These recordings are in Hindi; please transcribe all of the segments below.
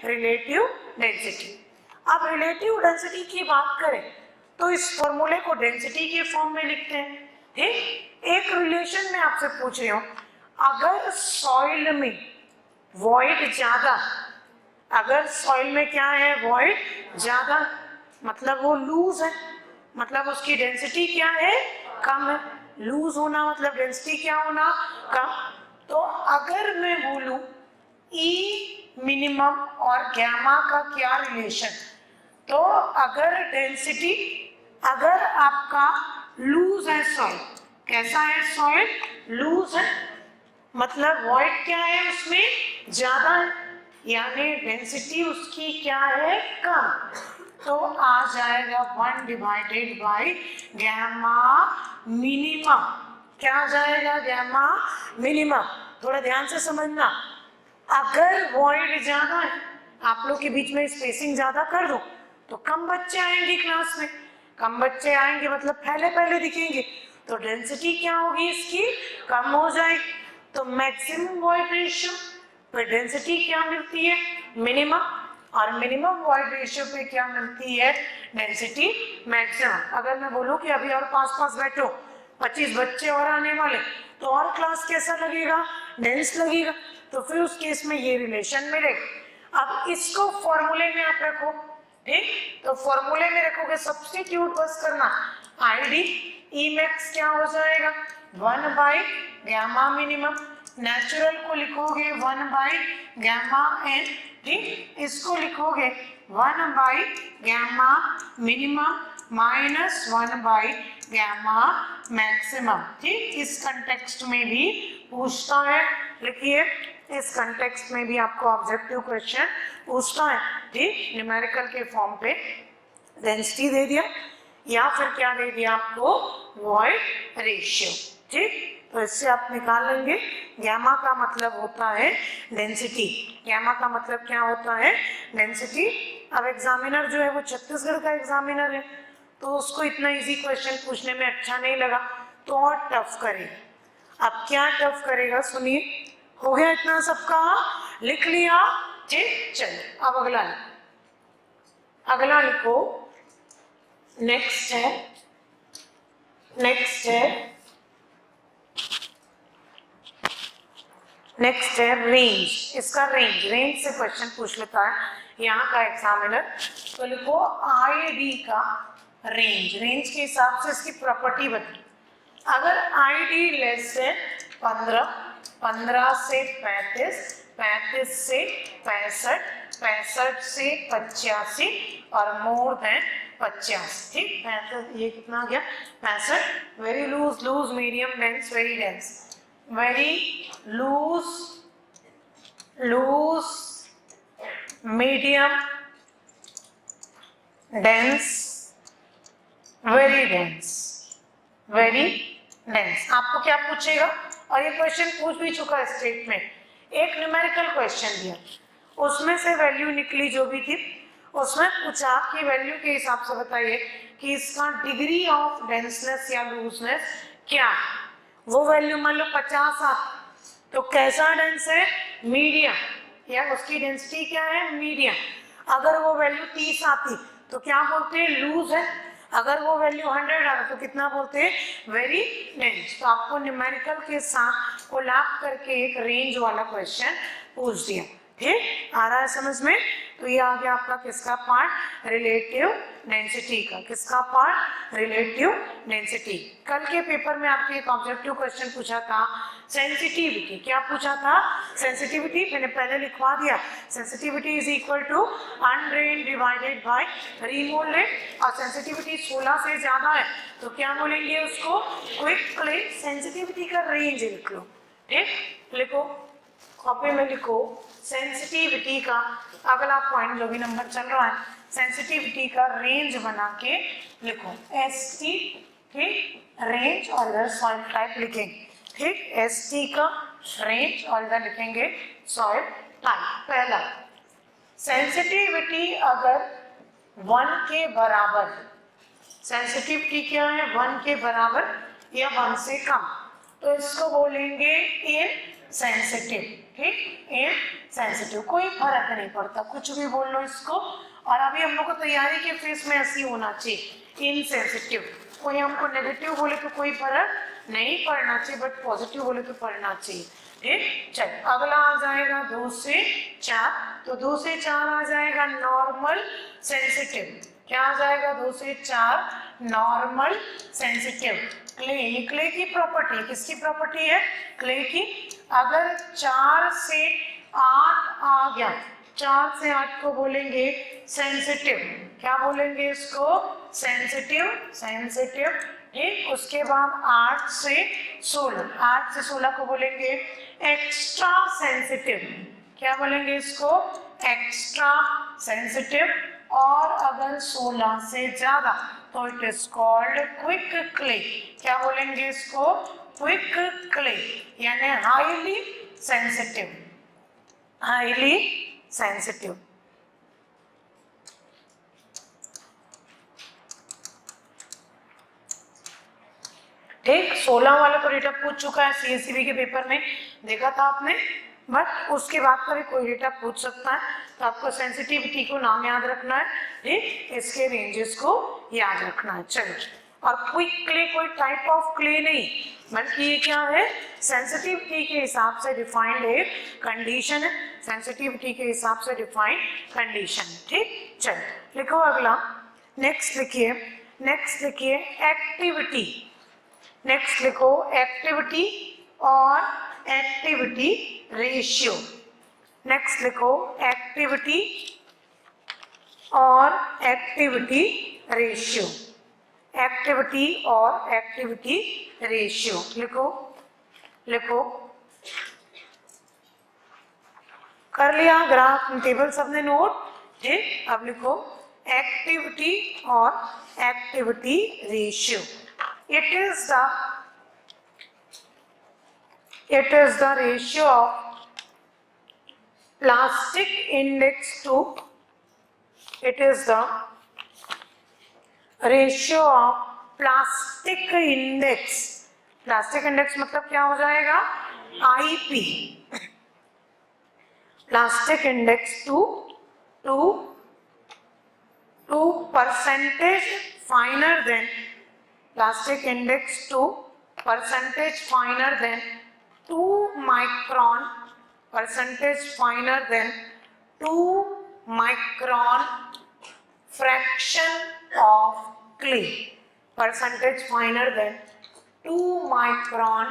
Relative density. अब रिलेटिव डेंसिटी की बात करें तो इस फॉर्मूले को डेंसिटी के फॉर्म में लिखते हैं। ठीक, एक रिलेशन में आपसे पूछ रही हूँ, अगर सॉइल में वॉइड ज्यादा, अगर सॉइल में क्या है वॉइड ज्यादा, मतलब वो लूज है, मतलब उसकी डेंसिटी क्या है कम है। लूज होना मतलब डेंसिटी क्या होना कम। तो अगर मैं बोलूं ई मिनिमम और गैमा का क्या रिलेशन, तो अगर डेंसिटी, अगर आपका लूज है सॉइल, कैसा है सॉइल लूज है, मतलब वॉइड क्या है उसमें ज्यादा है, यानी डेंसिटी उसकी क्या है कम, तो आ जाएगा 1 डिवाइडेड बाई गैमा मिनिमम। क्या आ जाएगा गैमा मिनिमम। थोड़ा ध्यान से समझना, अगर वॉइड ज्यादा है, आप लोग के बीच में स्पेसिंग ज्यादा कर दो तो कम बच्चे आएंगे क्लास में, कम बच्चे आएंगे मतलब पहले पहले दिखेंगे, तो डेंसिटी क्या होगी इसकी कम हो जाएगी। तो मैक्सिमम वॉइड रेशियो पे डेंसिटी क्या मिलती है मिनिमम, और मिनिमम वॉइड रेशियो पे क्या मिलती है डेंसिटी मैक्सिमम। अगर मैं बोलूं कि अभी और पास बैठो, 25 बच्चे और आने वाले, तो और क्लास कैसा लगेगा डेंस लगेगा, तो फिर उस केस में ये रिलेशन मिलेगा। अब इसको फॉर्मूले में आप रखो, ठीक, तो फॉर्मूले में रखोगे सब्स्टिट्यूट बस करना, आईडी ई मैक्स क्या हो जाएगा 1 बाई गैमा मिनिमम, नेचुरल को लिखोगे 1 बाई गैमा एन, ठीक, इसको लिखोगे 1 by gamma minimum minus 1 by gamma maximum. ठीक, इस कंटेक्स्ट में भी पूछता है, लिखिए इस कंटेक्स्ट में भी आपको ऑब्जेक्टिव क्वेश्चन पूछता है। ठीक, न्यूमेरिकल के फॉर्म पे डेंसिटी दे दिया या फिर क्या दे दिया आपको वॉइड रेशियो। ठीक, तो इससे आप निकाल लेंगे गैमा का मतलब होता है डेंसिटी, गैमा का मतलब क्या होता है डेंसिटी। अब एग्जामिनर जो है वो छत्तीसगढ़ का एग्जामिनर है, तो उसको इतना इजी क्वेश्चन पूछने में अच्छा नहीं लगा तो और टफ करेगा। अब क्या टफ करेगा सुनिए, हो गया इतना सबका लिख लिया, ठीक, चलिए अब अगला लिखो, अगला लिखो, नेक्स्ट है रेंज। इसका रेंज से क्वेश्चन पूछ लेता है यहाँ का एग्जामिनर, तो लिखो आईडी का रेंज के हिसाब से इसकी प्रॉपर्टी बता। अगर आईडी लेस है 15, 15 से 35, 35 से 65, 65 से 85 और मोर देन 50। ठीक, 65, ये कितना आ गया 65। Very loose medium dense very dense, very loose medium dense very dense, very dense. आपको क्या पूछेगा, और ये क्वेश्चन पूछ भी चुका है स्टेट में, एक न्यूमेरिकल क्वेश्चन दिया, उसमें से वैल्यू निकली जो भी थी, उसमें पूछा कि वैल्यू के हिसाब से बताइए कि इसका डिग्री ऑफ डेंसनेस या लूजनेस क्या है। वो वैल्यू मान लो 50 आती, तो कैसा डेंस है मीडियम, या उसकी डेंसिटी क्या है मीडियम। अगर वो वैल्यू 30 आती तो क्या बोलते हैं लूज है, अगर वो वैल्यू 100 आ तो कितना बोलते हैं वेरी डेंस। तो आपको न्यूमेरिकल के साथ कोलैब करके एक रेंज वाला क्वेश्चन पूछ दिया। ठीक, आ रहा है समझ में। तो ये आ गया आपका किसका पार्ट रिलेटिव डेंसिटी का, किसका पार्ट रिलेटिव डेंसिटी। कल के पेपर में आपके एक ऑब्जेक्टिव क्वेश्चन पूछा था सेंसिटिविटी, क्या पूछा था सेंसिटिविटी, मैंने पहले लिखवा दिया, sensitivity is equal to undrained divided by remoulded, और सेंसिटिविटी 16 से ज्यादा है तो क्या बोलेंगे उसको क्विकली। सेंसिटिविटी का रेंज लिख लो, ठीक, लिखो कॉपी में लिखो सेंसिटिविटी का अगला पॉइंट जो भी नंबर चल रहा है, सेंसिटिविटी का रेंज बना के लिखो एस टी, ठीक, रेंज और इधर सॉइल टाइप लिखेंगे। ठीक, एस टी का रेंज और इधर लिखेंगे सॉइल टाइप। पहला सेंसिटिविटी अगर 1 के बराबर, सेंसिटिविटी क्या है 1 के बराबर या 1 से कम, तो इसको बोलेंगे इनसेंसिटिव। ठीक, इनसेंसिटिव, कोई फर्क नहीं पड़ता, कुछ भी बोल लो इसको। और अभी हम लोग को तैयारी के फेस में ऐसी होना चाहिए, इनसेंसिटिव। कोई हमको नेगेटिव बोले तो कोई फर्क नहीं पड़ना चाहिए, बट पॉजिटिव बोले तो पड़ना चाहिए, ठीक। चल अगला आ जाएगा 2 से 4, तो 2 से 4 आ जाएगा नॉर्मल सेंसिटिव। क्या आ जाएगा 2 से 4? Normal sensitive. क्ले की प्रॉपर्टी, किसकी प्रॉपर्टी है? क्ले की। अगर 4 से 8 आ गया, 4 से 8 को बोलेंगे सेंसिटिव। क्या बोलेंगे इसको? सेंसिटिव, सेंसिटिव, ठीक। उसके बाद 8 से 16, 8 से 16 को बोलेंगे एक्स्ट्रा सेंसिटिव। क्या बोलेंगे इसको? Extra sensitive. और अगर 16 से ज्यादा तो it is called quick clay. क्या बोलेंगे इसको? क्विक क्ले, यानी हाईली सेंसिटिव, हाईली सेंसिटिव। ठीक, 16 वाला तो डेटा पूछ चुका है, सीएससीबी के पेपर में देखा था आपने, बट उसके बाद का भी कोई डेटा पूछ सकता है, तो आपको सेंसिटिविटी को नाम याद रखना है, ठीक, इसके रेंजेस को याद रखना है। चलो, और क्विक क्ले कोई टाइप ऑफ क्ले नहीं, बल्कि ये क्या है? सेंसिटिविटी के हिसाब से डिफाइंड एक कंडीशन है, सेंसिटिविटी के हिसाब से डिफाइंड कंडीशन, ठीक। चलो लिखो अगला, नेक्स्ट लिखिए, नेक्स्ट लिखिए एक्टिविटी। नेक्स्ट लिखो एक्टिविटी और एक्टिविटी रेशियो। नेक्स्ट लिखो एक्टिविटी और एक्टिविटी रेशियो, एक्टिविटी और एक्टिविटी रेशियो लिखो, लिखो। कर लिया ग्राफ टेबल सबने नोट, ठीक। अब लिखो एक्टिविटी और activity ratio. It is the ratio of plastic index to, it is the ratio of plastic index, plastic index मतलब क्या हो जाएगा? IP, plastic index to percentage finer than, plastic index to percentage finer than 2 micron, percentage finer than 2 micron fraction of clay, percentage finer than 2 micron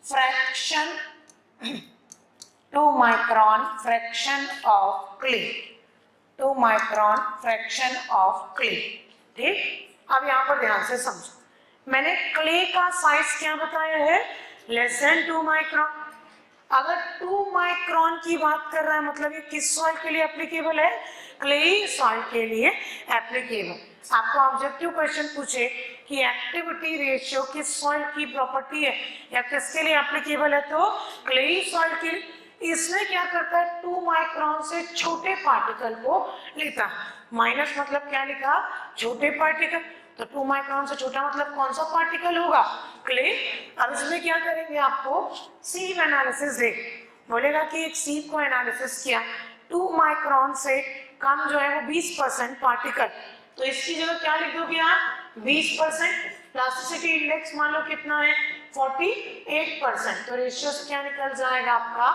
fraction 2 micron fraction of clay, 2 micron fraction of clay, ठीक। अब यहाँ पर ध्यान से समझो, मैंने क्ले का साइज क्या बताया है? Less than 2 micron. अगर 2 माइक्रोन की बात कर रहा है मतलब ये किस सॉइल के लिए एप्लीकेबल है? क्ले सॉइल के लिए एप्लीकेबल। आपको ऑब्जेक्टिव क्वेश्चन पूछे कि एक्टिविटी रेशियो किस सॉइल की प्रॉपर्टी है या किसके लिए एप्लीकेबल है, तो क्ले सॉइल के लिए। इसमें क्या करता है? 2 माइक्रोन से छोटे पार्टिकल को लेता है। माइनस मतलब क्या लिखा? छोटे पार्टिकल। तो 2 माइक्रोन से छोटा मतलब कौन सा पार्टिकल होगा? क्ले। अब इसमें क्या करेंगे? आपको सीव एनालिसिस दे बोलेगा कि एक सीव को एनालिसिस किया, 2 माइक्रोन से कम जो है वो 20% पार्टिकल, तो इसकी जगह क्या लिख दोगे आप? 20%। प्लास्टिसिटी इंडेक्स मान लो कितना है? 48%। तो रेशियो से क्या निकल जाएगा आपका?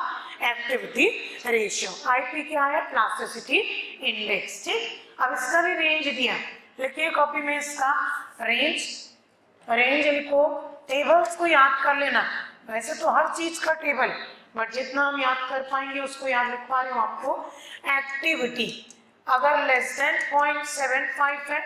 Activity ratio. आईपी क्या है? प्लास्टिसिटी इंडेक्स, ठीक। अब इसका भी रेंज दिया, लिखिए कॉपी में इसका रेंज, रेंज लिखो। टेबल्स को याद कर लेना, वैसे तो हर चीज का टेबल, बट जितना हम याद कर पाएंगे उसको याद लिखवा रही हूँ आपको। एक्टिविटी अगर लेस देन 0.75 है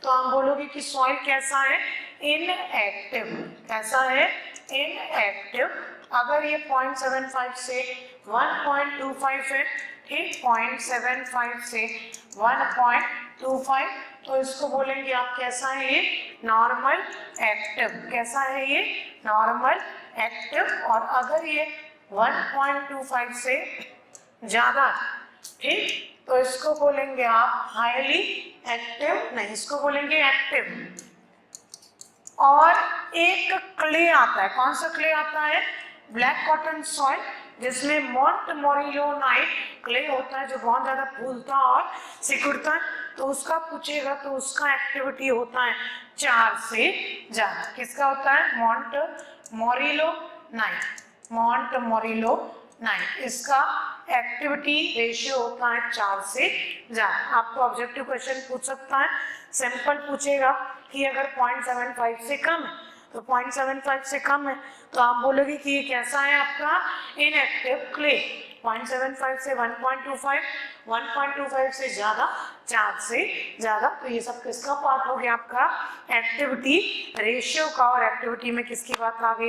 तो हम बोलोगे कि सॉइल कैसा है? इनएक्टिव। कैसा है? इनएक्टिव। अगर ये 0.75 से 1.25 है, ठीक, 0.75 से 1.25, तो इसको बोलेंगे आप कैसा है? ये नॉर्मल एक्टिव। कैसा है ये? Normal active. और अगर ये 1.25 से ज्यादा, ठीक, तो इसको बोलेंगे आप हाईली एक्टिव, नहीं इसको बोलेंगे एक्टिव। और एक क्ले आता है, कौन सा क्ले आता है? ब्लैक कॉटन सॉइल, जिसमें मोंटमोरिलोनाइट क्ले होता है जो बहुत ज्यादा फूलता और सिकुड़ता है, तो उसका पूछेगा तो उसका एक्टिविटी होता है 4 से ज्यादा। किसका होता है? मोंटमोरिलोनाइट, इसका एक्टिविटी रेशियो होता है 4 से ज्यादा। आपको ऑब्जेक्टिव क्वेश्चन पूछ सकता है, सिंपल पूछेगा कि अगर 0.75 से कम है तो 0.75 से कम है तो आप बोलोगे कि ये कैसा है आपका इनएक्टिव क्ले। 0.75 से 1.25, 1.25 से ज्यादा, 4 से ज्यादा, तो ये सब किसका पार्ट हो गया? आपका एक्टिविटी रेशियो का। और एक्टिविटी में किसकी बात आ गई?